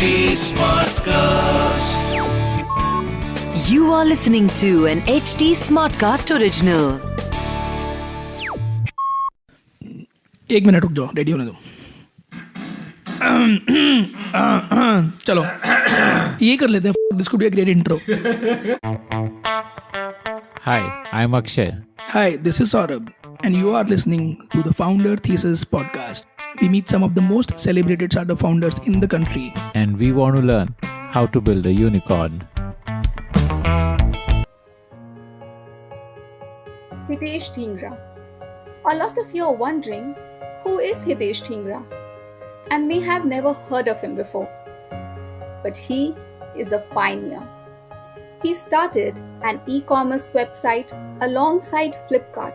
HT Smartcast. You are listening to an HT Smartcast original. एक minute रुक जाओ, ready होने दो. चलो ये कर लेते हैं. This could be a great intro. Hi, I'm Akshay. Hi, this is Saurabh, and you are listening to the Founder Thesis podcast. We meet some of the most celebrated startup founders in the country. And we want to learn how to build a unicorn. Hitesh Dhingra. A lot of you are wondering, who is Hitesh Dhingra? And may have never heard of him before. But he is a pioneer. He started an e-commerce website alongside Flipkart,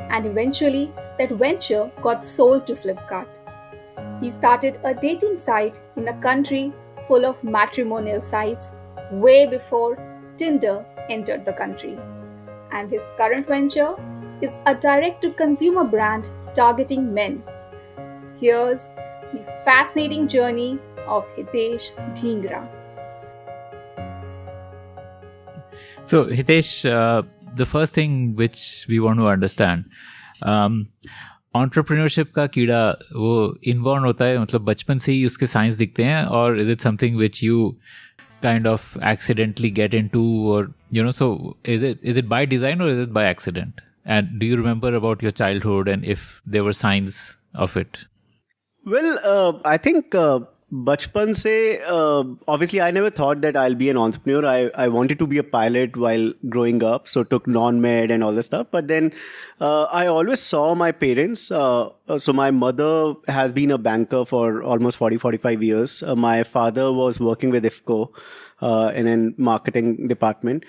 and eventually that venture got sold to Flipkart. He started a dating site in a country full of matrimonial sites way before Tinder entered the country. And his current venture is a direct-to-consumer brand targeting men. Here's the fascinating journey of Hitesh Dhingra. So, Hitesh, the first thing which we want to understand, entrepreneurship का कीड़ा वो इन्वॉर्न होता है, मतलब बचपन से ही उसके science दिखते हैं, और is it something which you kind of accidentally get into, or so is it by design or is it by accident? And do you remember about your childhood and if there were signs of it? Well, I think bachpan se, obviously I never thought that I'll be an entrepreneur. I wanted to be a pilot while growing up, so took non-med and all this stuff. But then I always saw my parents. So my mother has been a banker for almost 40-45 years. My father was working with IFCO in a marketing department.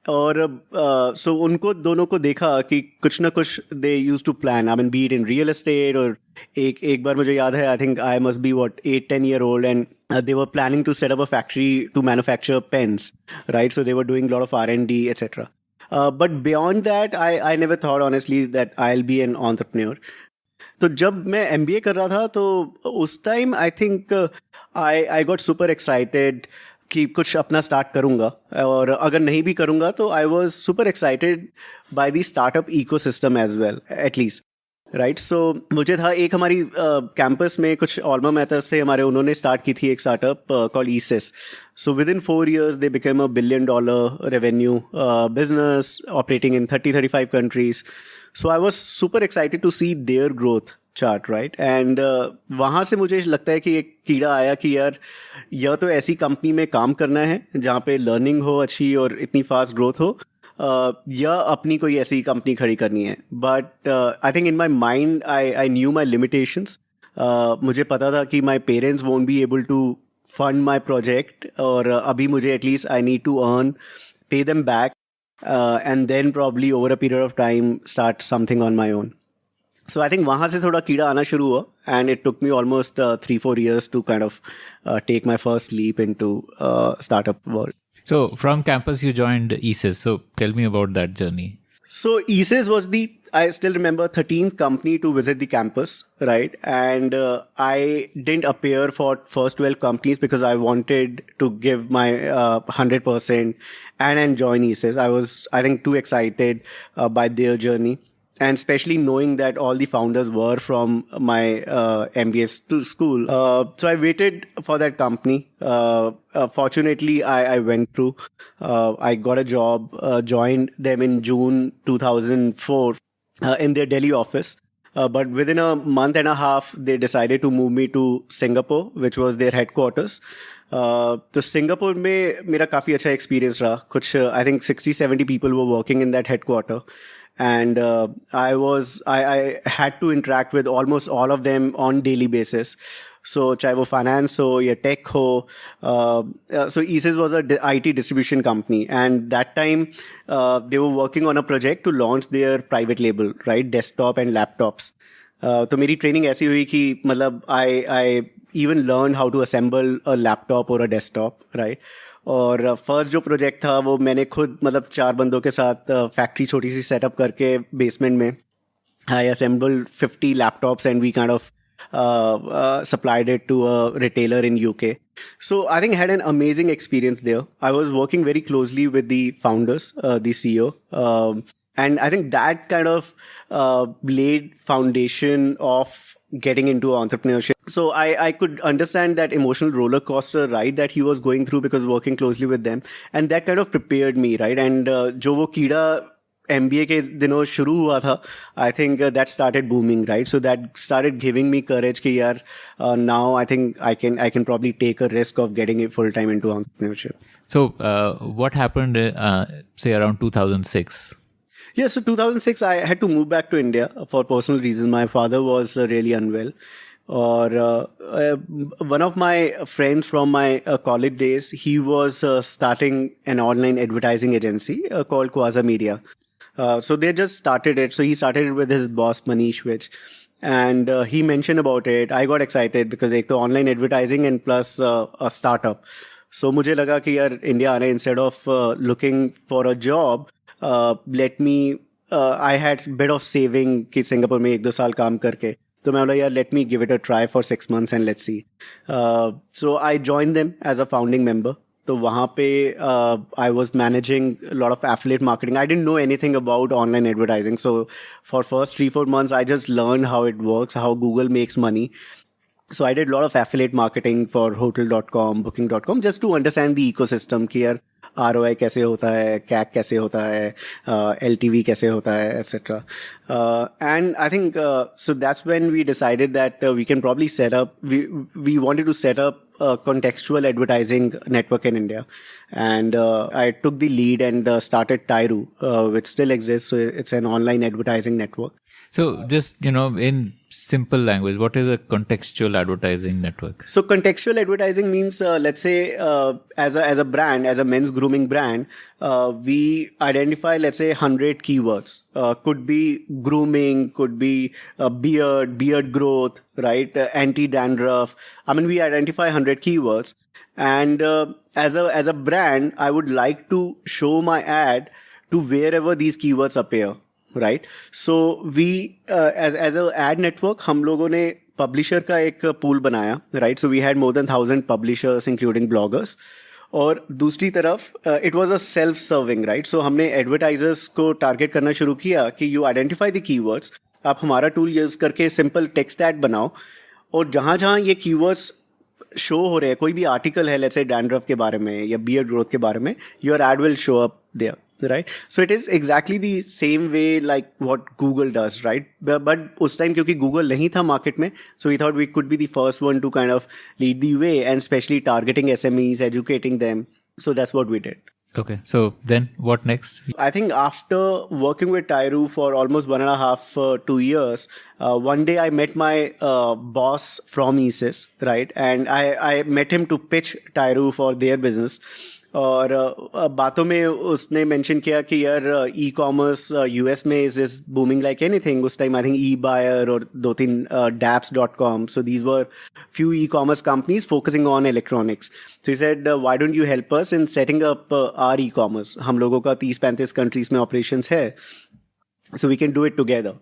और so उनको दोनों को देखा कि कुछ ना कुछ they used to plan. I mean, be it in real estate, और एक बार मुझे याद है, I think I must be 8-10 year old, and they were planning to set up a factory to manufacture pens, right? So they were doing a lot of R&D, etc. But beyond that, I never thought honestly that I'll be an entrepreneur. तो जब मैं MBA कर रहा था तो उस time I think I got super excited कि कुछ अपना स्टार्ट करूंगा, और अगर नहीं भी करूंगा तो I was super excited by the startup ecosystem as well, at least, right. So मुझे था, एक हमारी कैंपस में कुछ ऑल्मा मेथर्स थे हमारे, उन्होंने स्टार्ट की थी एक स्टार्टअप कॉल्ड ईसेस. So within 4 years they became a $1 billion revenue business operating in 30-35 countries. So I was super excited to see their growth chart, right. And वहाँ से मुझे लगता है कि एक कीड़ा आया कि यार यह तो ऐसी कंपनी में काम करना है जहाँ पे लर्निंग हो अच्छी और इतनी फास्ट ग्रोथ हो, या अपनी कोई ऐसी कंपनी खड़ी करनी है. But I think in my mind I knew my limitations. मुझे पता था कि my parents won't be able to fund my project, और अभी मुझे at least I need to earn, pay them back, and then probably over a period of time start something on my own. So I think वहाँ से थोड़ा कीड़ा आना शुरू हुआ, and it took me almost 3-4 years to kind of take my first leap into startup world. So from campus you joined ECommerce. So tell me about that journey. So ECommerce was I still remember, 13th company to visit the campus, right? And I didn't appear for first 12 companies because I wanted to give my 100% and join ECommerce. I was, I think, too excited by their journey. And especially knowing that all the founders were from my MBA school. So I waited for that company. Fortunately, I went through. I got a job, joined them in June 2004 in their Delhi office. But within a month and a half, they decided to move me to Singapore, which was their headquarters. तो Singapore में मेरा काफ़ी अच्छा experience रहा. कुछ I think 60-70 people were working in that headquarter. And I had to interact with almost all of them on daily basis. So चाहे वो finance हो या tech हो, so ECommerce was a IT distribution company, and that time they were working on a project to launch their private label, right, desktop and laptops. तो मेरी training ऐसी हुई कि मतलब I even learned how to assemble a laptop or a desktop, right. और first जो project था वो मैंने खुद, मतलब 4 बंदों के साथ फैक्ट्री छोटी सी सेटअप करके बेसमेंट में, I assembled 50 laptops, and we kind of supplied it to a retailer in UK. So I think I had an amazing experience there. I was working very closely with the founders, the CEO. And I think that kind of laid foundation of getting into entrepreneurship. So I could understand that emotional roller coaster ride that he was going through because working closely with them. And that kind of prepared me, right? And जो वो कीड़ा MBA के दिनों शुरू हुआ था, I think that started booming, right? So that started giving me courage कि यार now I think I can probably take a risk of getting it full time into entrepreneurship. So what happened, say around 2006? Yeah, so 2006, I had to move back to India for personal reasons. My father was really unwell. Or one of my friends from my college days, he was starting an online advertising agency called Quasar Media. So they just started it. So he started it with his boss, Manish Vich. And he mentioned about it. I got excited because एक तो online advertising and plus a startup. So मुझे लगा कि यार India आने instead of looking for a job, let me, I had a bit of saving कि Singapore में 1-2 साल काम करके, तो मैं बोला यार let me give it a try for 6 months and let's see. So I joined them as a founding member. तो वहाँ पे I was managing a lot of affiliate marketing. I didn't know anything about online advertising. So for first 3-4 months, I just learned how it works, how Google makes money. So I did a lot of affiliate marketing for hotel.com, booking.com, just to understand the ecosystem कि यार ROI कैसे होता है, CAC कैसे होता है, LTV कैसे होता है, etc. And I think so that's when we decided that we can probably set up. We wanted to set up a contextual advertising network in India, and I took the lead and started Tyru, which still exists. So it's an online advertising network. So just, in simple language, what is a contextual advertising network? So contextual advertising means, let's say, as a brand, as a men's grooming brand, we identify, let's say, 100 keywords. Could be grooming, could be beard growth, right? Anti-dandruff. I mean, we identify 100 keywords. And as a brand, I would like to show my ad to wherever these keywords appear. Right. So we, as a ad network, हम लोगों ने publisher का एक pool बनाया. Right. So we had more than 1,000 publishers, including bloggers. और दूसरी तरफ, it was a self-serving, right? So हमने advertisers को target करना शुरू किया कि you identify the keywords. आप हमारा tool use करके simple text ad बनाओ. और जहाँ ये keywords show हो रहे हैं, कोई भी article है, let's say dandruff के बारे में या beard growth के बारे में, your ad will show up there. Right. So it is exactly the same way like what Google does, right? But उस time क्योंकि Google नहीं था market में, so we thought we could be the first one to kind of lead the way and especially targeting SMEs, educating them. So that's what we did. Okay. So then what next? I think after working with Tyru for almost 1.5, 2 years, one day I met my boss from ECommerce, right? And I met him to pitch Tyru for their business. और बातों में उसने mention किया कि यार e-commerce US में is booming like anything. उस time I think ई-बायर और 2-3 daps.com. So these were few e-commerce companies focusing on electronics. So he said, why don't you help us in setting up our e-commerce? हम लोगों का 30-35 countries में operations है. So we can do it together.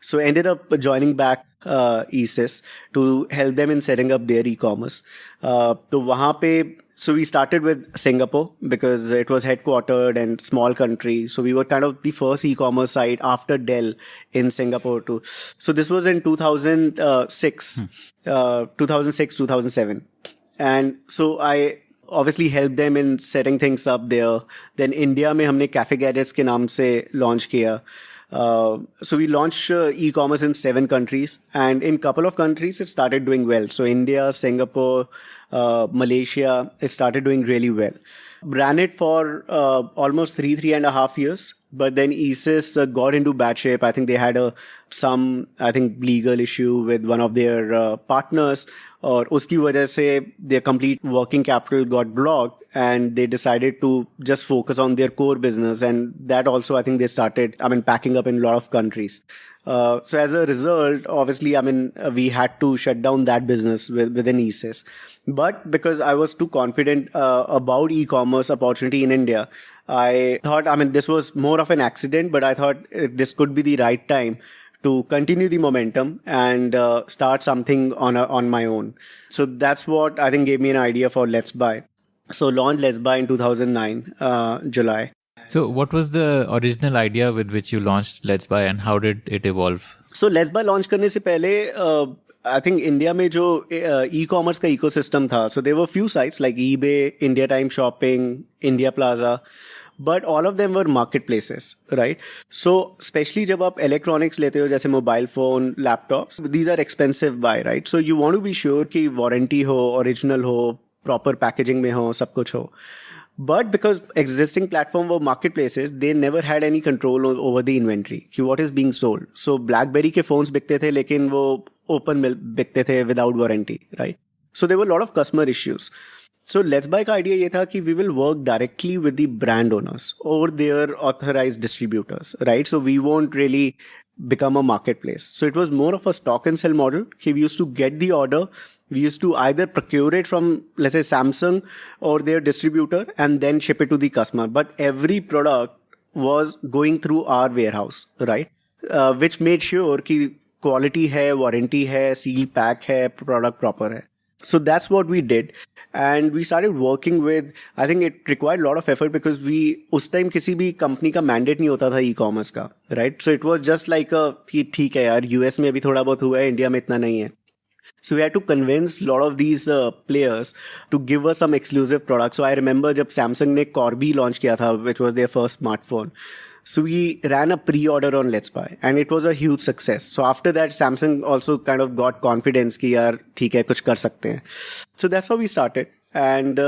So ended up joining back ECommerce to help them in setting up their e-commerce. तो वहाँ पे so we started with Singapore because it was headquartered and small country. So we were kind of the first e-commerce site after Dell in Singapore too. So this was in 2006, 2007. And so I obviously helped them in setting things up there. Then India में हमने Cafe Gadgets के नाम से launch किया. So we launched e-commerce in 7 countries, and in couple of countries it started doing well. So India, Singapore, Malaysia, it started doing really well. Ran it for almost 3.5 years, but then ECommerce got into bad shape. I think they had some legal issue with one of their partners, और उसकी वजह से their complete working capital got blocked and they decided to just focus on their core business. And that also, I think they started, packing up in a lot of countries. So as a result, obviously, we had to shut down that business within ECommerce. But because I was too confident about e-commerce opportunity in India, I thought, this was more of an accident, but I thought this could be the right time to continue the momentum and start something on my own. So that's what I think gave me an idea for Let's Buy. So launched Let's Buy in 2009, July. So what was the original idea with which you launched Let's Buy and how did it evolve? So Let's Buy launch करने से पहले I think India में जो e-commerce का ecosystem था, so there were few sites like eBay, India Time Shopping, India Plaza, but all of them were marketplaces, right? So especially जब आप electronics लेते हो जैसे mobile phone, laptops, these are expensive buy, right? So you want to be sure कि warranty हो, original हो, proper packaging में हो, सब कुछ हो. But because existing platform were marketplaces, they never had any control over the inventory, कि what is being sold. So BlackBerry के phones बिकते थे लेकिन वो open बिकते थे without warranty, right? So there were a lot of customer issues. So Let's Buy का idea ये था कि we will work directly with the brand owners or their authorized distributors, right? So we won't really become a marketplace. So it was more of a stock and sell model. We used to get the order. We used to either procure it from, let's say, Samsung or their distributor and then ship it to the customer. But every product was going through our warehouse, right? Which made sure कि quality है, warranty है, seal pack है, product proper है. So that's what we did. And we started working with, I think it required a lot of effort because उस time किसी भी company का mandate नहीं होता था e-commerce का, right? So it was just like ठीक है यार, US में अभी थोड़ा बहुत हुआ है, India में इतना नहीं है. So we had to convince a lot of these players to give us some exclusive products. So I remember जब Samsung ने Corby launch किया था, which was their first smartphone. So we ran a pre-order on Let's Buy and it was a huge success. So after that, Samsung also kind of got confidence कि यार ठीक है कुछ कर सकते हैं. So that's how we started. And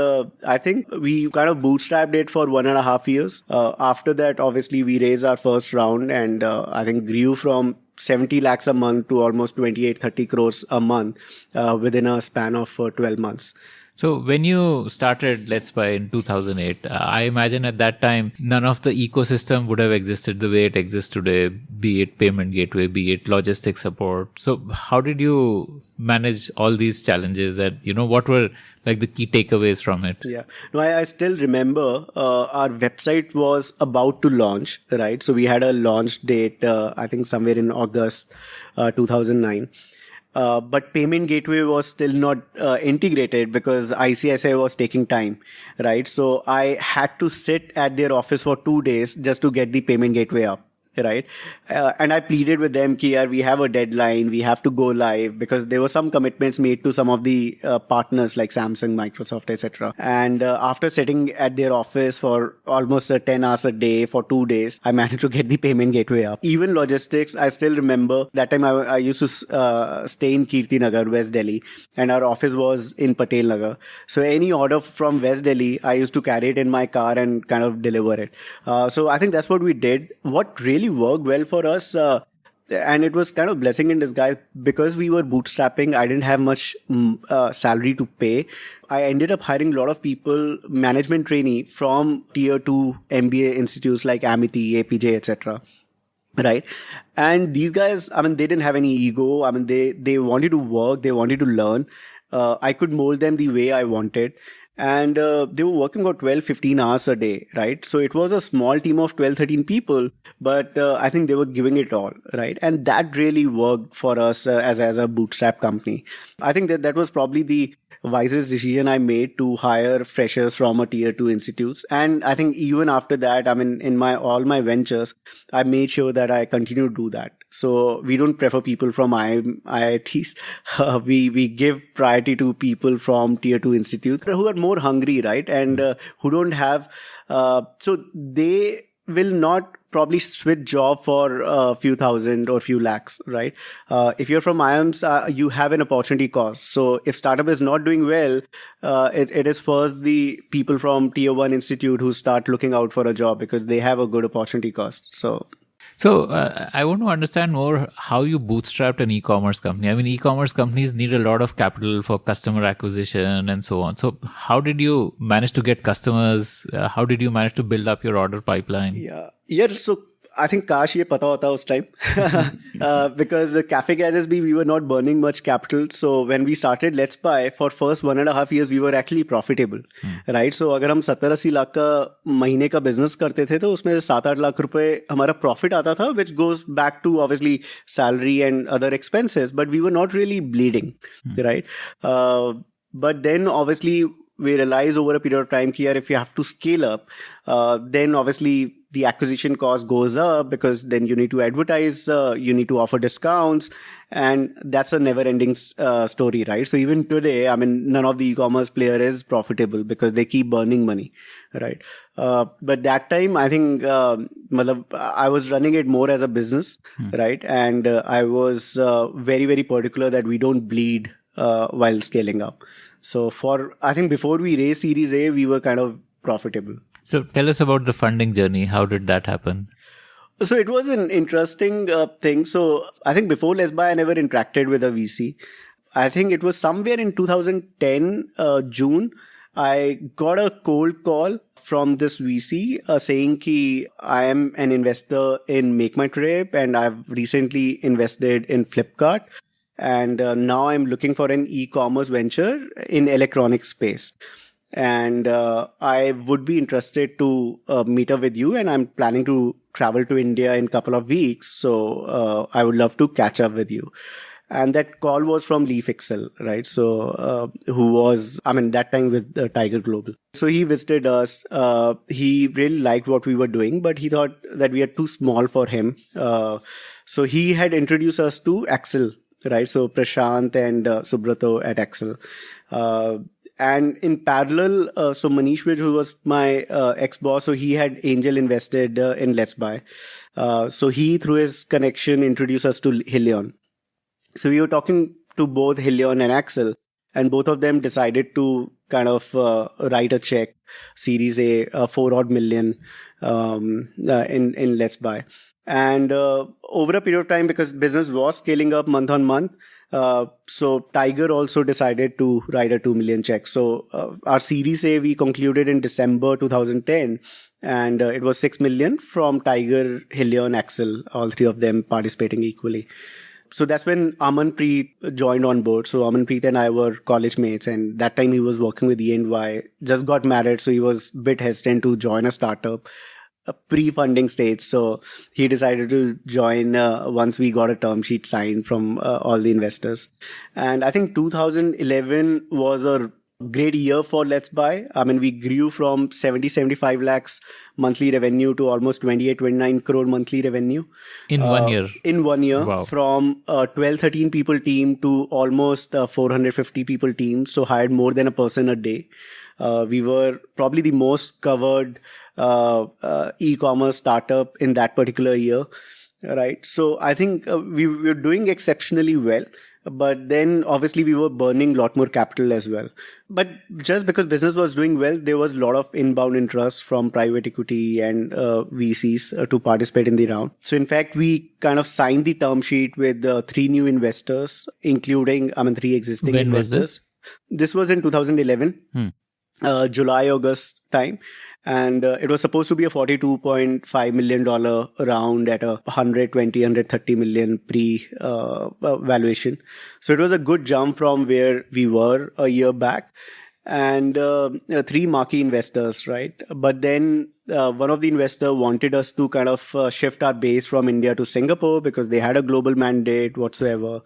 I think we kind of bootstrapped it for 1.5 years. After that, obviously, we raised our first round and I think grew from 70 lakhs a month to almost 28-30 crores a month within a span of 12 months. So when you started Let's Buy in 2008, I imagine at that time, none of the ecosystem would have existed the way it exists today, be it payment gateway, be it logistics support. So how did you manage all these challenges and, what were like the key takeaways from it? Yeah, no, I still remember our website was about to launch, right? So we had a launch date, I think somewhere in August 2009. But payment gateway was still not integrated because ICICI was taking time, right? So I had to sit at their office for 2 days just to get the payment gateway up, right? And I pleaded with them कि यार, we have a deadline, we have to go live because there were some commitments made to some of the partners like Samsung, Microsoft, etc. And after sitting at their office for almost 10 hours a day for 2 days, I managed to get the payment gateway up. Even logistics, I still remember that time I used to stay in Kirti Nagar, West Delhi, and our office was in Patel Nagar. So any order from West Delhi, I used to carry it in my car and kind of deliver it. So I think that's what we did. What really worked well for us, and it was kind of blessing in disguise because we were bootstrapping. I didn't have much salary to pay. I ended up hiring a lot of people, management trainee from tier 2 MBA institutes like Amity, APJ, etc. Right. And these guys, I mean, they didn't have any ego. I mean, they wanted to work. They wanted to learn. I could mold them the way I wanted. And they were working about 12-15 hours a day, right? So it was a small team of 12-13 people, but I think they were giving it all, right? And that really worked for us as a bootstrap company. I think that was probably the wisest decision I made to hire freshers from a tier 2 institutes. And I think even after that, I mean, in all my ventures, I made sure that I continue to do that. So we don't prefer people from IITs. We give priority to people from tier 2 institutes who are more hungry, right? And who don't have, so they will not probably switch job for a few thousand or few lakhs, right? If you're from IIMs, you have an opportunity cost. So if startup is not doing well, it is first the people from tier 1 institute who start looking out for a job because they have a good opportunity cost. So I want to understand more how you bootstrapped an e-commerce company. I mean, e-commerce companies need a lot of capital for customer acquisition and so on. So how did you manage to get customers? How did you manage to build up your order pipeline? Yeah. So I think काश ये पता होता उस time because the cafe gadgets we were not burning much capital. So when we started Let's Buy, for first 1.5 years we were actually profitable, right? So अगर हम 70-80 लाख का महीने का business करते थे तो उसमें 7-8 लाख रुपए हमारा profit आता था, which goes back to obviously salary and other expenses, but we were not really bleeding, right? But then obviously we realized over a period of time that if you have to scale up, then obviously the acquisition cost goes up because then you need to advertise, you need to offer discounts, and that's a never-ending story, right? So even today, I mean, none of the e-commerce player is profitable because they keep burning money, right? But that time, I think I was running it more as a business, right? And I was very, very particular that we don't bleed while scaling up. So I think before we raised Series A, we were kind of profitable. So tell us about the funding journey. How did that happen? So it was an interesting thing. So I think before Let's Buy, I never interacted with a VC. I think it was somewhere in 2010, June, I got a cold call from this VC saying that I am an investor in Make My Trip and I've recently invested in Flipkart. And now I'm looking for an e-commerce venture in electronic space. And I would be interested to meet up with you, and I'm planning to travel to India in a couple of weeks. So I would love to catch up with you. And that call was from Leaf Excel, right? So who was, that time with Tiger Global. So he visited us. He really liked what we were doing, but he thought that we are too small for him. So he had introduced us to Excel. Right, so Prashant and Subrato at Excel. And in parallel, so Manish, who was my ex-boss, so he had angel invested in Let's Buy. So he, through his connection, introduced us to Helion. So we were talking to both Helion and Excel, and both of them decided to kind of write a check, Series A, 4 odd million in Let's Buy. And over a period of time, because business was scaling up month on month, so Tiger also decided to write a 2 million check. So our Series A we concluded in December 2010, and it was 6 million from Tiger, Helion, Excel, all three of them participating equally. So that's when Amanpreet joined on board. So Amanpreet and I were college mates, and that time he was working with E&Y, just got married, so he was a bit hesitant to join a startup. A pre-funding stage, so he decided to join once we got a term sheet signed from all the investors. And I think 2011 was a great year for Let's Buy. We grew from 70-75 lakhs monthly revenue to almost 28-29 crore monthly revenue. In 1 year? In 1 year. Wow. From a 12-13 people team to almost 450 people team. So hired more than a person a day. We were probably the most covered e-commerce startup in that particular year, right? So I think we were doing exceptionally well, but then obviously we were burning a lot more capital as well. But just because business was doing well, there was a lot of inbound interest from private equity and VCs to participate in the round. So in fact, we kind of signed the term sheet with 3 new investors, including 3 existing When investors. was this? This was in 2011. July, August time. And it was supposed to be a $42.5 million round at a 130 million pre-valuation. So it was a good jump from where we were a year back. And 3 marquee investors, right? But then one of the investors wanted us to kind of shift our base from India to Singapore because they had a global mandate whatsoever.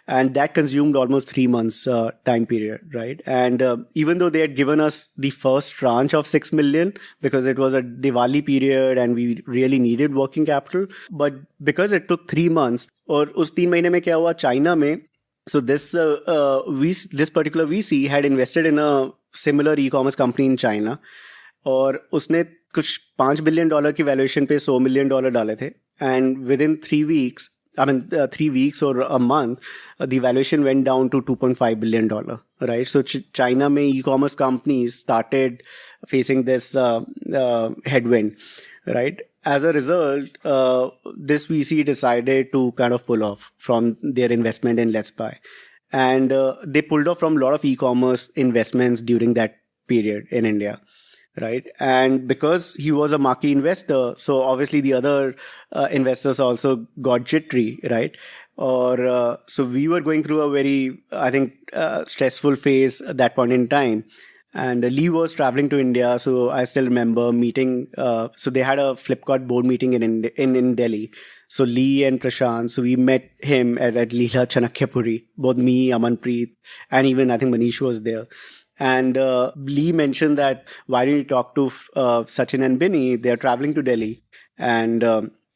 And that consumed almost 3 months time period, right? And even though they had given us the first tranche of 6 million because it was a Diwali period and we really needed working capital, but because it took 3 months, और उस 3 महीने में क्या हुआ China में, so this particular VC had invested in a similar e-commerce company in China, और उसने कुछ $5 billion की valuation पे $100 million डाले थे, and within 3 weeks, 3 weeks or a month, the valuation went down to $2.5 billion, right? So China में e-commerce companies started facing this headwind, right? As a result, this VC decided to kind of pull off from their investment in Let's Buy. And they pulled off from a lot of e-commerce investments during that period in India. right? And because he was a marquee investor, so obviously the other investors also got jittery, right? Or so we were going through a very, I think, stressful phase at that point in time. And Lee was traveling to India, so I still remember meeting. So they had a Flipkart board meeting in Delhi. So Lee and Prashant, so we met him at Leela Chanakyapuri. Both me, Amanpreet, and even I think Manish was there. And Lee mentioned that why don't you talk to Sachin and Binny? They're traveling to Delhi, and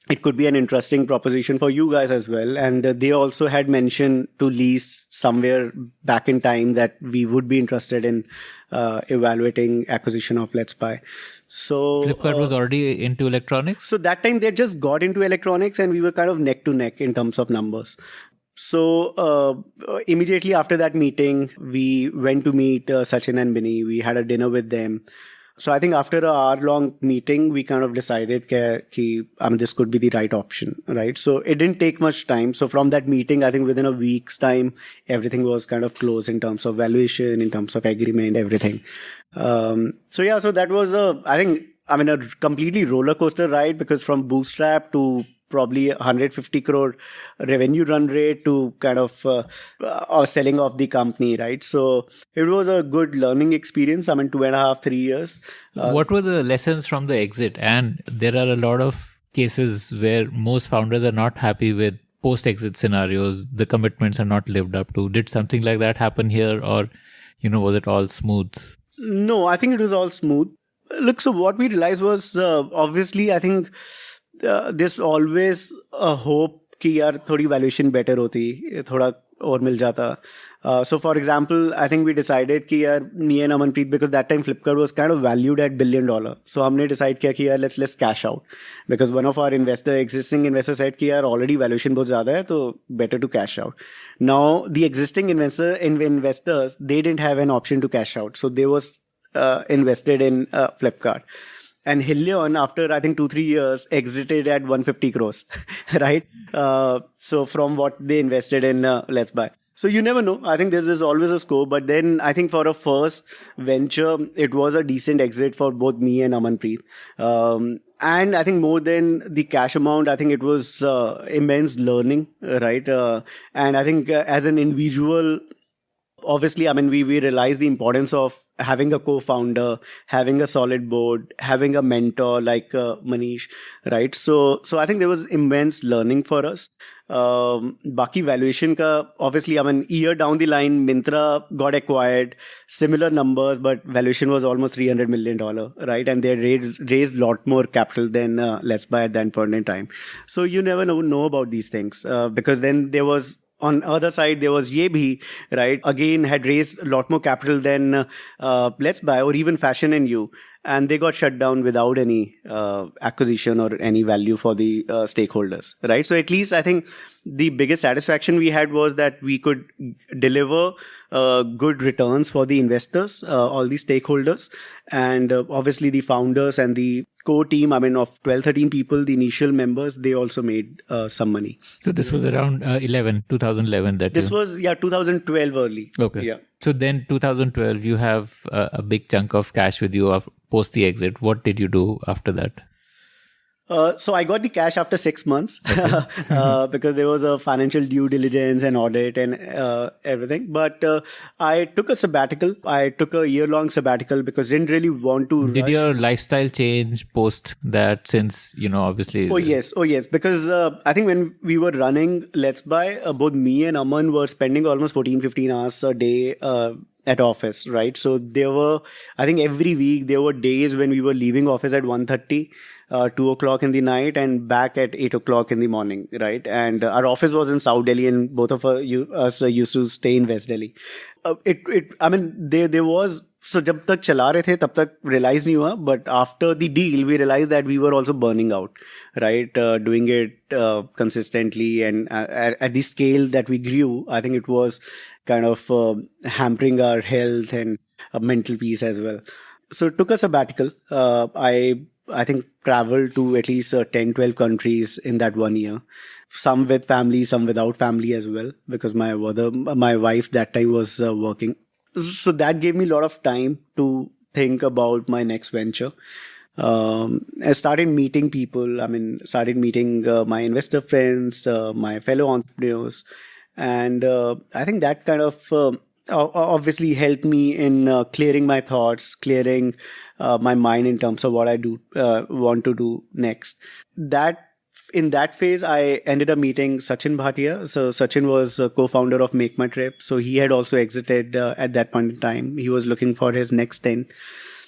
it could be an interesting proposition for you guys as well. And they also had mentioned to Lee somewhere back in time that we would be interested in evaluating acquisition of Let's Buy. So Flipkart was already into electronics. So that time they just got into electronics, and we were kind of neck to neck in terms of numbers. So immediately after that meeting, we went to meet Sachin and Binny. We had a dinner with them. So I think after an hour-long meeting, we kind of decided that this could be the right option, right? So it didn't take much time. So from that meeting, I think within a week's time, everything was kind of closed in terms of valuation, in terms of agreement, everything. So that was a completely roller coaster ride, because from bootstrap to probably 150 crore revenue run rate to kind of selling off the company, right? So it was a good learning experience. 2.5, 3 years. What were the lessons from the exit? And there are a lot of cases where most founders are not happy with post-exit scenarios. The commitments are not lived up to. Did something like that happen here, or, was it all smooth? No, I think it was all smooth. Look, so what we realized was, obviously, I think there's always a hope कि यार थोड़ी valuation better होती, थोड़ा और मिल जाता. So for example, I think we decided कि यार me and Amanpreet, because that time Flipkart was kind of valued at $1 billion. So हमने decide किया कि यार let's cash out, because one of our existing investors said कि यार already valuation बहुत ज़्यादा है, तो better to cash out. Now the existing investors, they didn't have an option to cash out, so they was invested in Flipkart. And Helion, after I think 2-3 years, exited at 150 crores, right? So from what they invested in Let's Buy. So you never know. I think there's always a scope. But then I think for a first venture, it was a decent exit for both me and Amanpreet. And I think more than the cash amount, I think it was immense learning, right? And I think as an individual, obviously, we realized the importance of having a co-founder, having a solid board, having a mentor like Manish, right? So I think there was immense learning for us. Baki valuation ka, obviously, year down the line, Myntra got acquired, similar numbers, but valuation was almost $300 million, right? And they raised a lot more capital than Let's Buy at that point in time. So you never know about these things, because then there was, on other side, there was Ye, right? Again, had raised a lot more capital than Let's Buy or even Fashion and You. And they got shut down without any acquisition or any value for the stakeholders, right? So at least I think the biggest satisfaction we had was that we could deliver good returns for the investors, all the stakeholders, and obviously the founders and the core team, of 12-13 people, the initial members, they also made some money. So this was around 2011 that this was 2012 early. Okay. Yeah. So then 2012, you have a big chunk of cash with you post the exit. What did you do after that? So I got the cash after 6 months, because there was a financial due diligence and audit and everything. But I took a sabbatical. I took a year-long sabbatical because I didn't really want to rush. Did your lifestyle change post that, since, obviously... Oh, yes. Because I think when we were running Let's Buy, both me and Aman were spending almost 14-15 hours a day at office, right? So there were, I think every week, there were days when we were leaving office at 1:30, 2 o'clock in the night, and back at 8 o'clock in the morning, right? And our office was in South Delhi, and both of us used to stay in West Delhi. There was, so जब तक चला रहे थे तब तक realize नहीं हुआ, but after the deal we realized that we were also burning out, right? Doing it consistently and at the scale that we grew, I think it was kind of hampering our health and mental peace as well. So it took a sabbatical. I think traveled to at least 10-12 countries in that 1 year. Some with family, some without family as well, because my wife that time was working. So that gave me a lot of time to think about my next venture. I started meeting people. Started meeting my investor friends, my fellow entrepreneurs, and I think that kind of obviously helped me in clearing my thoughts, clearing my mind in terms of what I do want to do next. In that phase, I ended up meeting Sachin Bhatia. So Sachin was a co-founder of Make My Trip. So he had also exited at that point in time. He was looking for his next 10.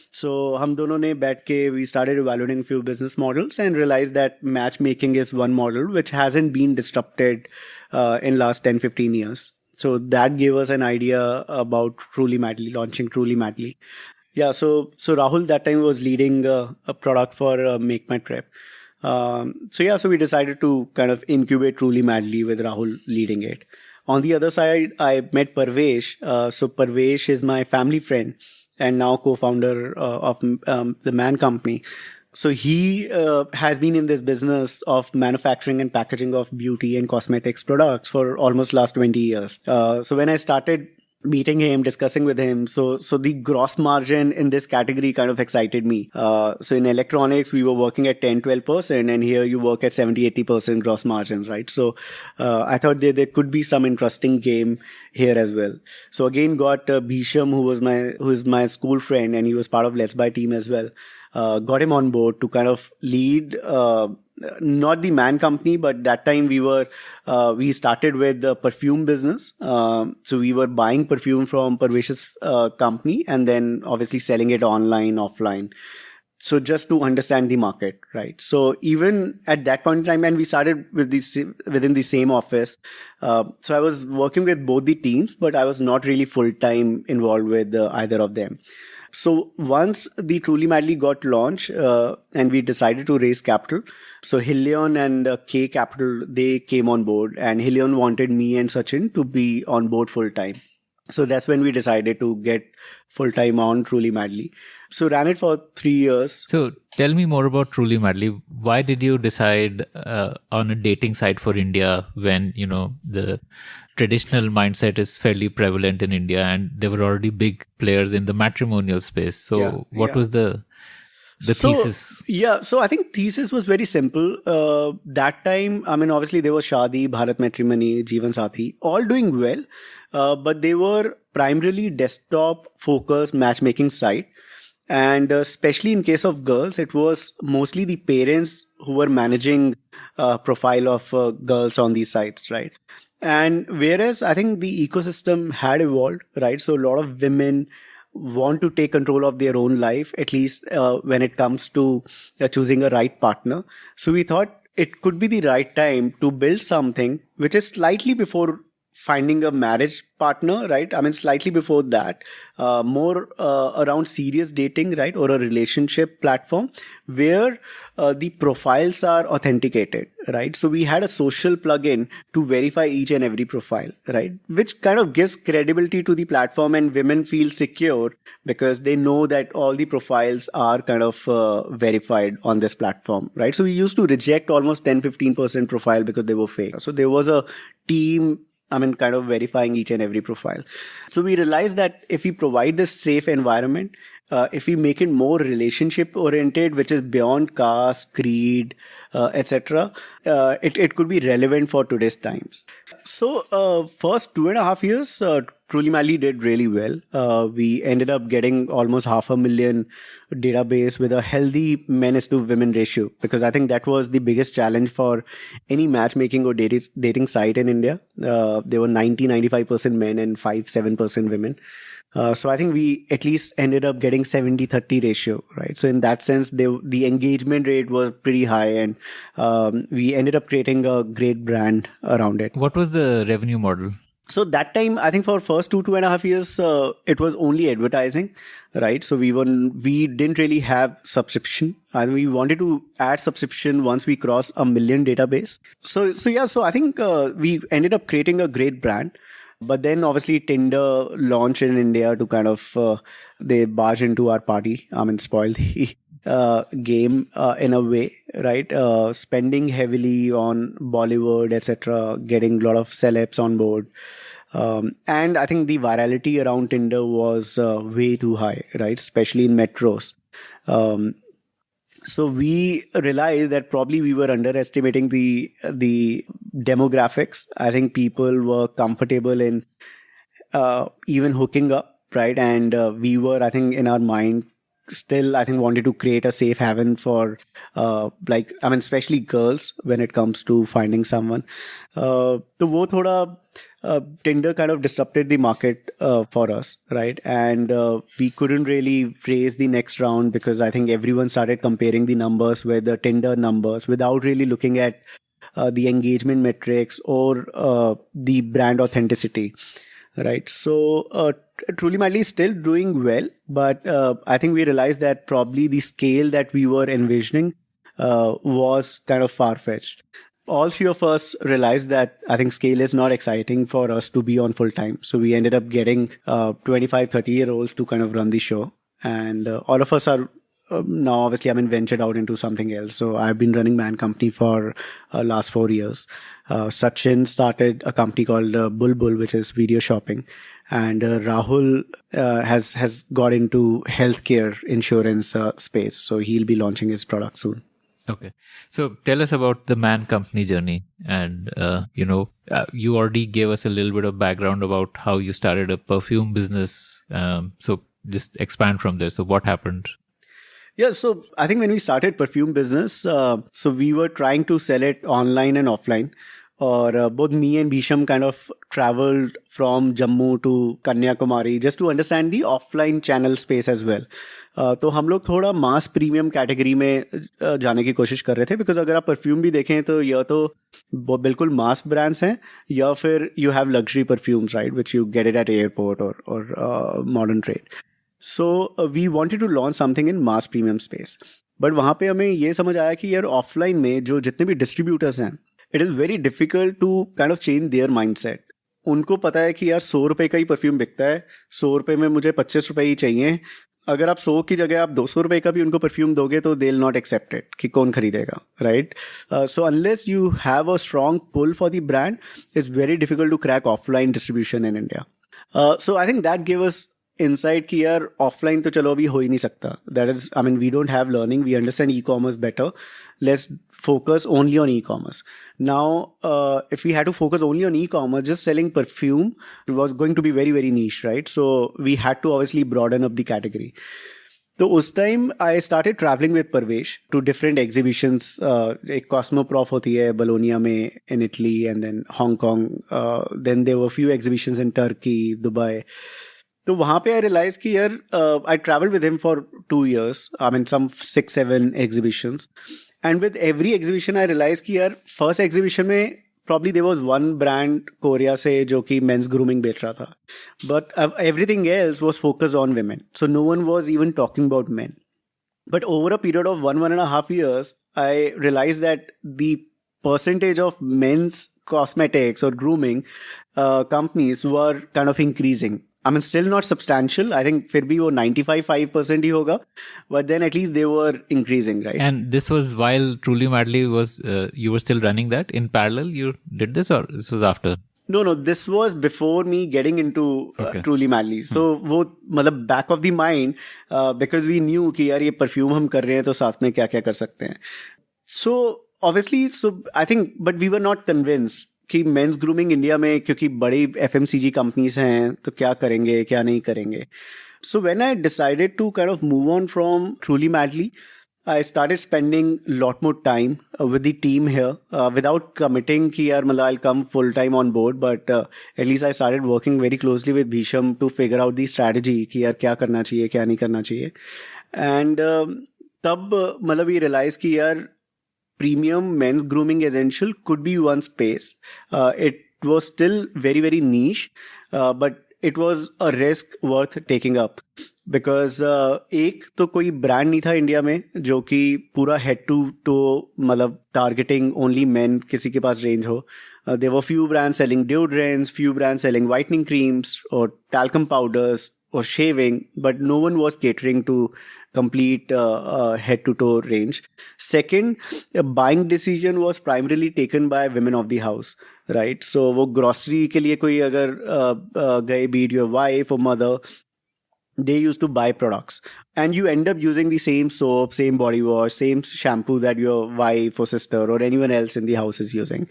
So हम दोनों ने बैठ के we started evaluating few business models and realized that matchmaking is one model which hasn't been disrupted in last 10-15 years. So that gave us an idea about Truly Madly, launching Truly Madly. Yeah, so Rahul that time was leading a product for Make My Trip. So we decided to kind of incubate Truly Madly with Rahul leading it. On the other side, I met Parvesh. So Parvesh is my family friend and now co-founder of the Man Company. So he has been in this business of manufacturing and packaging of beauty and cosmetics products for almost last 20 years. So when I started meeting him, discussing with him, so the gross margin in this category kind of excited me. So in electronics, we were working at 10-12%, and here you work at 70-80% gross margins, right? So I thought there could be some interesting game here as well. So again, got Bhisham, who is my school friend, and he was part of Let's Buy team as well. Got him on board to kind of lead not the Man Company, but that time we started with the perfume business. So we were buying perfume from Parvesh's company and then obviously selling it online, offline. So just to understand the market, right? So even at that point in time, and we started within the same office. So I was working with both the teams, but I was not really full-time involved with either of them. So once the Truly Madly got launched and we decided to raise capital, so Helion and K Capital, they came on board, and Helion wanted me and Sachin to be on board full time. So that's when we decided to get full time on Truly Madly. So ran it for 3 years. So tell me more about Truly Madly. Why did you decide on a dating site for India when, the traditional mindset is fairly prevalent in India and there were already big players in the matrimonial space? So what was the thesis? Yeah, so I think thesis was very simple. That time, obviously there was Shaadi, Bharat Matrimony, Jeevan Sathi, all doing well, but they were primarily desktop focused matchmaking site. And especially in case of girls, it was mostly the parents who were managing profile of girls on these sites, right? And whereas I think the ecosystem had evolved, right? So a lot of women want to take control of their own life, at least when it comes to choosing a right partner. So we thought it could be the right time to build something which is slightly before finding a marriage partner, right? Slightly before that, more around serious dating, right? Or a relationship platform where the profiles are authenticated, right? So we had a social plugin to verify each and every profile, right? Which kind of gives credibility to the platform, and women feel secure because they know that all the profiles are kind of verified on this platform, right? So we used to reject almost 10-15% profile because they were fake. So there was a team kind of verifying each and every profile. So we realized that if we provide this safe environment, if we make it more relationship oriented, which is beyond caste, creed, etc., it could be relevant for today's times. So first 2.5 years, Truly Madly did really well. We ended up getting almost 500,000 database with a healthy men to women ratio, because I think that was the biggest challenge for any matchmaking or dating site in India. There were 90-95% men and 5-7% women. So I think we at least ended up getting 70-30 ratio, right? So in that sense, the engagement rate was pretty high, and we ended up creating a great brand around it. What was the revenue model? So that time, I think for first 2.5 years, it was only advertising, right? So we didn't really have subscription, and we wanted to add subscription once we cross 1 million database. So I think we ended up creating a great brand. But then obviously Tinder launched in India to kind of, they barge into our party, spoil the game in a way, right? Spending heavily on Bollywood, etc., getting a lot of celebs on board. And I think the virality around Tinder was way too high, right? Especially in metros. So we realized that probably we were underestimating the demographics. I think people were comfortable in even hooking up, right? And we were, I think, in our mind, still, I think, wanted to create a safe haven for, especially girls when it comes to finding someone. So wo thoda Tinder kind of disrupted the market for us, right? And we couldn't really raise the next round because I think everyone started comparing the numbers with the Tinder numbers without really looking at the engagement metrics or the brand authenticity, right? So Truly Madly is still doing well, but I think we realized that probably the scale that we were envisioning was kind of far-fetched. All three of us realized that I think scale is not exciting for us to be on full time. So we ended up getting 25, 30-year-olds to kind of run the show. And all of us are now, obviously, ventured out into something else. So I've been running Man Company for last 4 years. Sachin started a company called Bulbul, which is video shopping. And Rahul has got into healthcare insurance space. So he'll be launching his product soon. Okay. So tell us about the Man Company journey. And, you already gave us a little bit of background about how you started a perfume business. So just expand from there. So what happened? Yeah, so I think when we started perfume business, so we were trying to sell it online and offline. Or both me and Bhisham kind of traveled from Jammu to Kanyakumari just to understand the offline channel space as well. तो हम लोग थोड़ा मास premium category में जाने की कोशिश कर रहे थे बिकॉज अगर आप परफ्यूम भी देखें तो या तो बिल्कुल मास ब्रांड्स हैं या फिर you have luxury perfumes right which you get it at airport और modern trade. So we wanted to launch something in mass premium space. But वहाँ पे हमें ये समझ आया कि यार ऑफलाइन में जो जितने भी डिस्ट्रीब्यूटर्स हैं it is very difficult to kind of change their mindset. उनको पता है कि यार 100 रुपये का ही परफ्यूम बिकता है, 100 रुपये में मुझे 25 रुपये ही चाहिए. अगर आप 100 की जगह आप 200 रुपये का भी उनको परफ्यूम दोगे तो they will not accept it कि कौन खरीदेगा, right? So unless you have a strong pull for the brand it's very difficult to crack offline distribution in India. So I think that give us insight कि यार offline तो चलो अभी हो ही नहीं सकता. That is we don't have learning, we understand e commerce better. Let's focus only on e-commerce. Now, if we had to focus only on e-commerce, just selling perfume was going to be very, very niche, right? So we had to obviously broaden up the category. So उस time I started traveling with Parvesh to different exhibitions. एक Cosmoprof होती है Bologna में in Italy and then Hong Kong. Then there were few exhibitions in Turkey, Dubai. तो वहाँ पे I realized कि यार I traveled with him for 2 years. Some 6-7 exhibitions. And with every exhibition, I realized कि यार first exhibition में probably there was one brand Korea से जो कि men's grooming बेच रहा था. But everything else was focused on women. So no one was even talking about men. But over a period of 1.5 years, I realized that the percentage of men's cosmetics or grooming companies were kind of increasing. Still not substantial. I think फिर भी वो 95% ही होगा. But then at least they were increasing, right? And this was while Truly Madly was, you were still running that in parallel? You did this or this was after? No, this was before me getting into Truly Madly. So वो मतलब back of the mind because we knew कि यार ये perfume हम कर रहे हैं तो साथ में क्या क्या कर सकते हैं. So obviously, I think, but we were not convinced कि मेंस ग्रूमिंग इंडिया में क्योंकि बड़ी FMCG कंपनीज हैं तो क्या करेंगे क्या नहीं करेंगे. So when I decided to kind of move on from Truly Madly I started spending lot more time with the team here without committing कि यार मतलब I come full time on board. But at least I started working very closely with Bhisham to figure out the strategy कि यार क्या करना चाहिए क्या नहीं करना चाहिए. एंड तब मतलब ये रियलाइज कि यार premium men's grooming essential could be one space. It was still very, very niche, but it was a risk worth taking up. Because एक तो कोई ब्रांड नहीं था इंडिया में जो कि पूरा head to toe मतलब targeting only men किसी के पास range हो. There were few brands selling deodorants, few brands selling whitening creams or talcum powders or shaving, but no one was catering to complete head-to-toe range. Second, buying decision was primarily taken by women of the house, right? So वो grocery के लिए कोई अगर गए, be it your wife or mother, they used to buy products, and you end up using the same soap, same body wash, same shampoo that your wife or sister or anyone else in the house is using.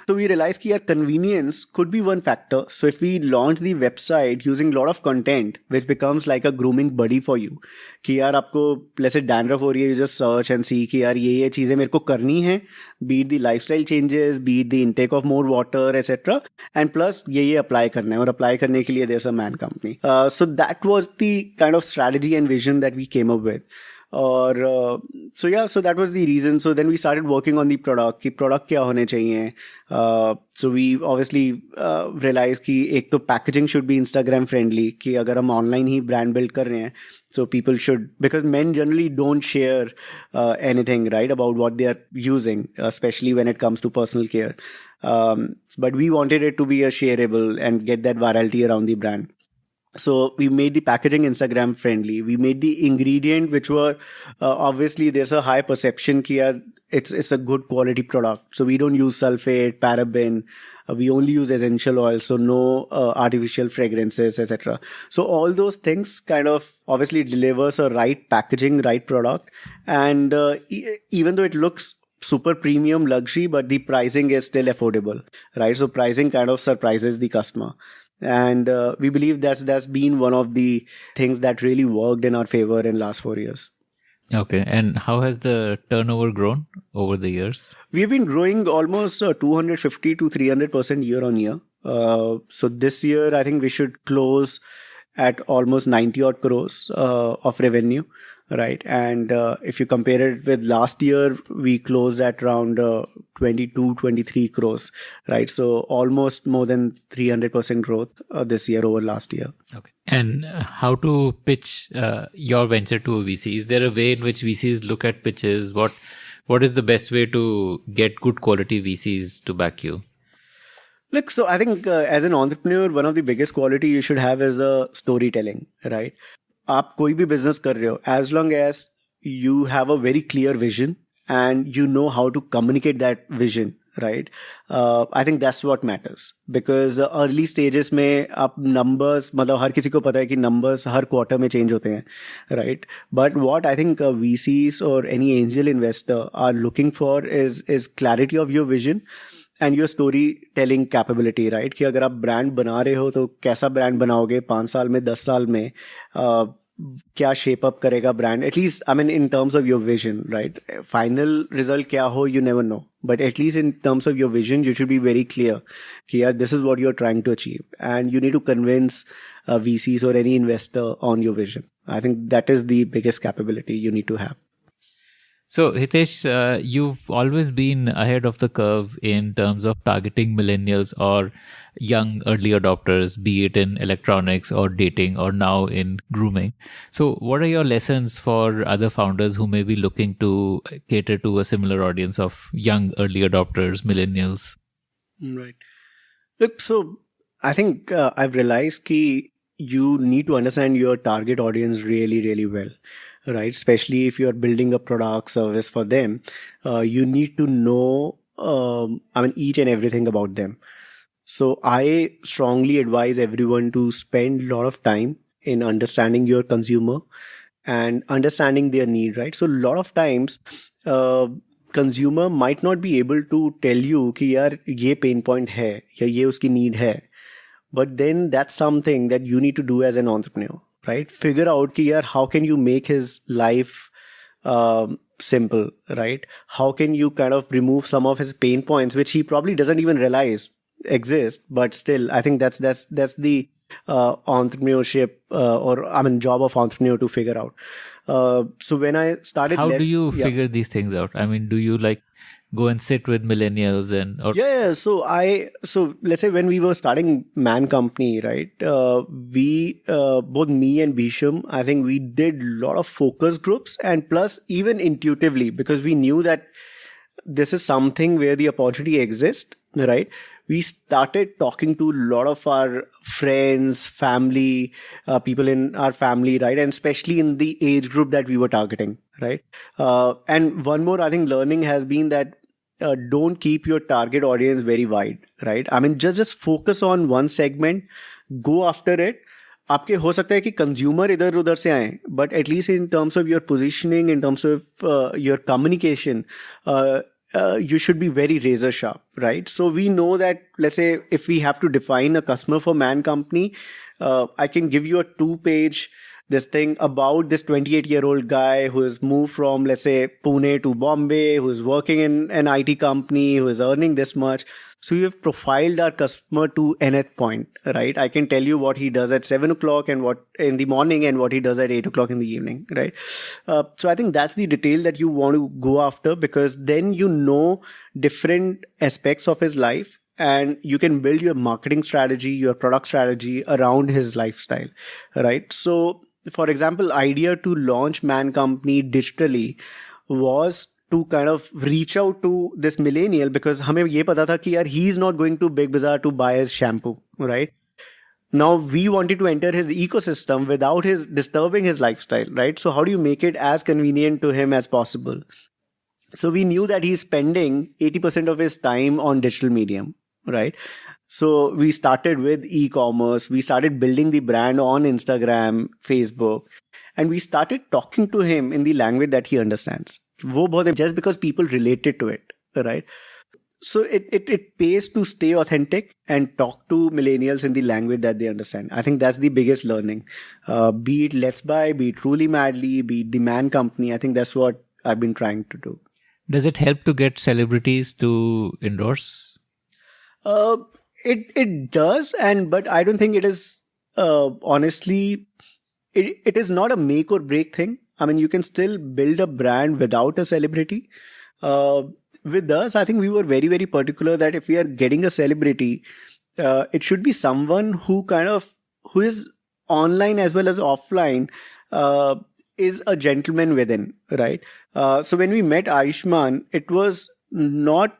So we realized that convenience could be one factor. So if we launch the website using a lot of content which becomes like a grooming buddy for you, कि यार आपको let's say dandruff हो रही है, you just search and see कि यार ये चीजें मेरे को करनी है, be it the lifestyle changes, be it the intake of more water, etc. And plus ये apply करना है, और apply करने के लिए there's a man company. So that was the kind of strategy and vision that we came up with. और so that was the reason. So then we started working on the product, कि product क्या होने चाहिए. So we obviously realized कि एक तो packaging should be Instagram friendly, कि अगर हम online ही brand build कर रहे हैं, so people should, because men generally don't share anything, right, about what they are using, especially when it comes to personal care. But we wanted it to be a shareable and get that virality around the brand. So we made the packaging Instagram friendly. We made the ingredient, which were obviously there's a high perception that it's a good quality product. So we don't use sulfate, paraben. We only use essential oil, so no artificial fragrances, etc. So all those things kind of obviously delivers a right packaging, right product, and even though it looks super premium luxury, but the pricing is still affordable, right? So pricing kind of surprises the customer. And we believe that's been one of the things that really worked in our favor in last 4 years. Okay. And how has the turnover grown over the years? We've been growing almost 250 to 300% year on year. So this year, I think we should close at almost 90 odd crores of revenue, right? And if you compare it with last year, we closed at around 22, 23 crores, right? So almost more than 300% growth this year over last year. Okay. And how to pitch your venture to a VC? Is there a way in which VCs look at pitches? What is the best way to get good quality VCs to back you? Look, so I think as an entrepreneur, one of the biggest quality you should have is storytelling, right? आप कोई भी business कर रहे हो, as long as you have a very clear vision and you know how to communicate that vision, right? I think that's what matters, because early stages में आप numbers, मतलब हर किसी को पता है कि numbers हर quarter में change होते हैं, right? But what I think VCs or any angel investor are looking for is clarity of your vision and your storytelling capability, right? कि अगर आप brand बना रहे हो तो कैसा brand बनाओगे 5 साल में, 10 साल में, क्या shape up करेगा brand, at least I mean in terms of your vision, right? Final result क्या हो, you never know, but at least in terms of your vision you should be very clear कि यार this is what you're trying to achieve, and you need to convince VCs or any investor on your vision. I think that is the biggest capability you need to have. So, Hitesh, you've always been ahead of the curve in terms of targeting millennials or young early adopters, be it in electronics or dating or now in grooming. So, what are your lessons for other founders who may be looking to cater to a similar audience of young early adopters, millennials? Right. Look, so I think I've realized that you need to understand your target audience really, really well. Right, especially if you are building a product service for them, you need to know, each and everything about them. So I strongly advise everyone to spend a lot of time in understanding your consumer and understanding their need, right? So a lot of times, consumer might not be able to tell you कि यार ये pain point है या ये उसकी need है, but then that's something that you need to do as an entrepreneur. Right? Figure out कि यार how can you make his life simple, right? How can you kind of remove some of his pain points, which he probably doesn't even realize exist, but still, I think that's the entrepreneurship job of entrepreneur to figure out. So when I started, how do you figure these things out? I mean, do you like go and sit with millennials and so let's say when we were starting Man Company, right, we both me and Bisham, I think we did a lot of focus groups, and plus even intuitively, because we knew that this is something where the opportunity exists, right? We started talking to a lot of our friends, family, people in our family, right? And especially in the age group that we were targeting, right? And one more, I think, learning has been that don't keep your target audience very wide, right? I mean, just focus on one segment, go after it. आपके हो सकता है कि consumer इधर उधर से आए, but at least in terms of your positioning, in terms of your communication, you should be very razor sharp, right? So we know that, let's say, if we have to define a customer for Man Company, I can give you a 2-page this thing about this 28-year-old guy who has moved from, let's say, Pune to Bombay, who is working in an IT company, who is earning this much. So we have profiled our customer to nth point, right? I can tell you what he does at 7 o'clock and what in the morning and what he does at 8 o'clock in the evening, right? So I think that's the detail that you want to go after, because then you know different aspects of his life and you can build your marketing strategy, your product strategy around his lifestyle, right? So, for example, idea to launch Man Company digitally was to kind of reach out to this millennial, because हमें ये पता था कि यार he's not going to Big Bazaar to buy his shampoo, right? Now we wanted to enter his ecosystem without his disturbing his lifestyle, right? So how do you make it as convenient to him as possible? So we knew that he's spending 80% of his time on digital medium, right? So we started with e-commerce. We started building the brand on Instagram, Facebook, and we started talking to him in the language that he understands. वो बहुत just because people related to it, right? So it pays to stay authentic and talk to millennials in the language that they understand. I think that's the biggest learning. Be it Let's Buy, be it Truly Madly, be it the Man Company. I think that's what I've been trying to do. Does it help to get celebrities to endorse? It does, but I don't think it is, honestly, it is not a make or break thing. I mean, you can still build a brand without a celebrity. With us, I think we were very, very particular that if we are getting a celebrity, it should be someone who is online as well as offline, is a gentleman within, right? So when we met Ayushman, it was not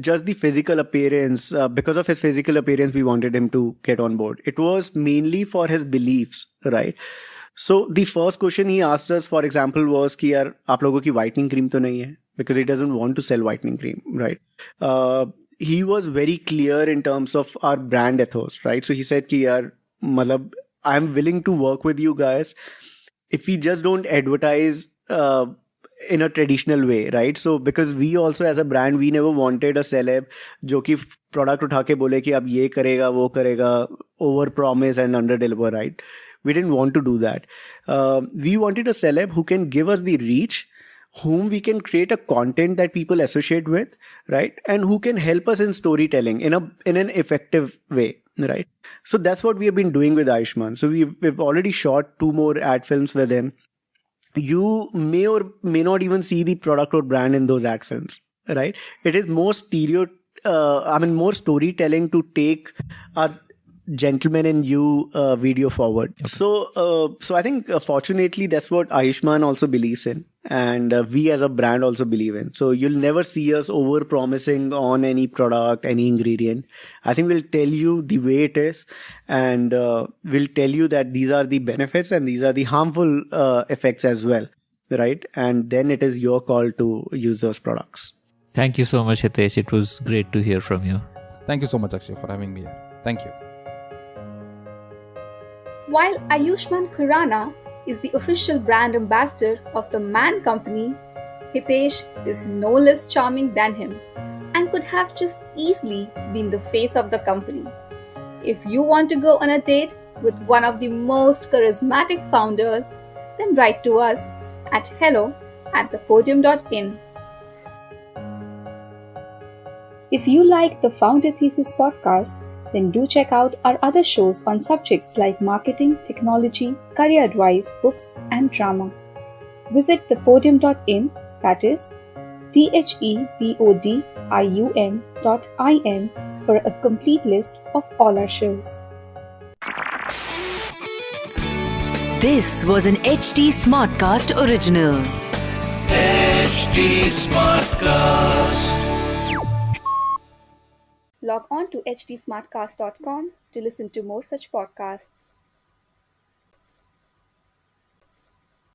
just the physical appearance. Because of his physical appearance, we wanted him to get on board. It was mainly for his beliefs, right? So the first question he asked us, for example, was कि यार आप लोगों की whitening cream तो नहीं है, because he doesn't want to sell whitening cream, right? He was very clear in terms of our brand ethos, right? So he said कि यार मतलब I'm willing to work with you guys if we just don't advertise in a traditional way, right? So because we also as a brand, we never wanted a celeb जो कि product उठा के बोले कि अब ये करेगा वो करेगा, over promise and under deliver, right? We didn't want to do that. We wanted a celeb who can give us the reach, whom we can create a content that people associate with, right? And who can help us in storytelling in an effective way, right? So that's what we have been doing with Ayushman. So we've already shot 2 more ad films with him. You may or may not even see the product or brand in those ad films, right? It is more more storytelling to take our gentleman in you video forward. Okay. So I think fortunately that's what Ayushman also believes in, and we as a brand also believe in. So you'll never see us over promising on any product, any ingredient. I think we'll tell you the way it is, and we'll tell you that these are the benefits and these are the harmful effects as well, right? And then it is your call to use those products. Thank you so much, Hitesh. It was great to hear from you. Thank you so much, Akshay, for having me here. Thank you. While Ayushman Khurrana is the official brand ambassador of the Man Company, Hitesh is no less charming than him and could have just easily been the face of the company. If you want to go on a date with one of the most charismatic founders, then write to us at hello@thepodium.in. If you like the Founder Thesis podcast, then do check out our other shows on subjects like marketing, technology, career advice, books, and drama. Visit thepodium.in, that is thepodium.in for a complete list of all our shows. This was an HT Smartcast original. HT Smartcast. Log on to htsmartcast.com to listen to more such podcasts.